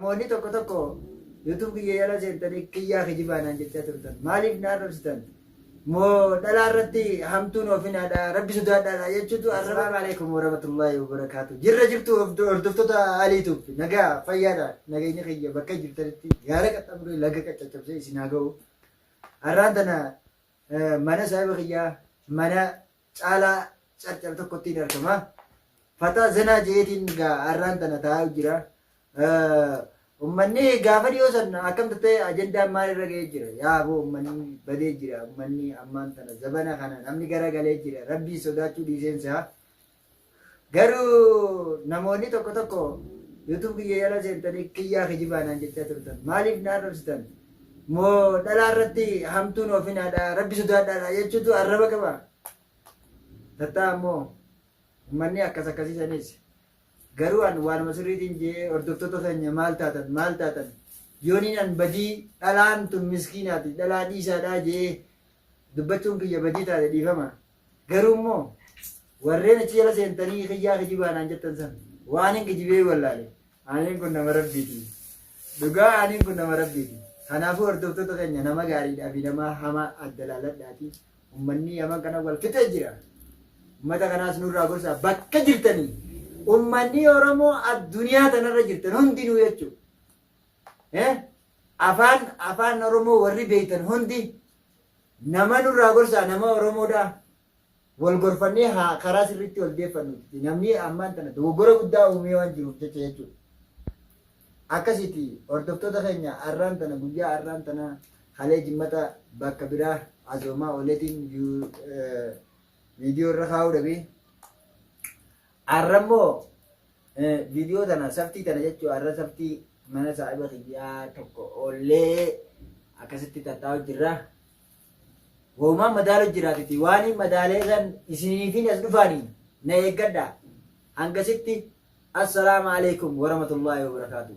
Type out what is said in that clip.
namoonni tokko YouTube kiyya yala seentanii kiyyaa kijibaanaan jechaa turtan. Maaliif na arrabsitan? Moo dhalaa irratti hamtuun ofinaadha rabbi sodaadhaadha jechuutu. Assalaamu alaikum warahmatullahi wabarakaatu. Jirra jirtu hordoftoota aliituuf nagaa fayyaadha. Nageenyi kiyya bakka jirtanitti gaara qaxxamuree laga qaccabsee isin haa ga'u. Har'aan tana mana saahiba kiyyaa mana caalaa carcar tokkottiin argama. Fataa zanaa jeetiin har'aan tana taa'u jira. Ummanni gaafa dhiyoo sana akkam ta'e ajandaan maalirra ga'ee jira. Yaa boo ummanni badee jira. Ummanni ammaan tana zabana kana namni garagalee jira. Rabbii sodaachuu dhiiseensa. Garuu namoonni tokko YouTube kiyya yala seentanii kiyyaa kijibaanaan jechaa turtan. Maaliif na arrabsitan? Moo dhalaa irratti hamtuun ofinaadha rabbi sodaadhaadha jechuutu arraba qaba. Tattaa ammoo ummanni akkasiisanis. Garuu an waanuma sirriitiin jee hordoftoota keenya maal taatan yooniin an badii dhalaan tun miskiinaati dhalaa dhiisaadhaa jee dubbachuun kiyya badii taate dhiifama. Garuu immoo warreen achi jala seentanii kiyyaa kijibaanaan jettan san waan hin kijibee wallaale aniin kun nama rabbiiti. Dhugaa aniin kun nama rabbiiti. Kanaafuu hordoftoota keenya nama gaariidhaa fi nama hamaa adda laaladhaati. Ummanni hamaan kana wal fixee jira. Ummata kanaas nurraa gorsaa bakka jirtanii. Ummanni Oromoo addunyaa tanarra jirtan hundinuu jechuudha. Afaan Oromoo warri beektan hundi nama nurraa gorsaa nama Oromoodha. Wal gorfannee karaa sirriitti wal deeffannu. Namni ammaan tana dogoggora guddaa uumee waan jiruuf jecha jechuudha. Akkasitti hordoftoota keenya har'aan tana guyyaa har'aan tana halee jimmata bakka biraa asoomaa ooletiin viidiyoo irra kaa'uu dhabee. Har'ammoo viidiyoo tana saftii tana jechuun har'a saftii mana saahiba kiyyaa tokko ollee akkasitti tattaa'u jirra. Woomaan madaalu jiraatiti waan madaalee san isiniifin as dhufaanii na eeggadha. Hangasitti assalaamu alaikum warahmatullahi wabarakaatuh.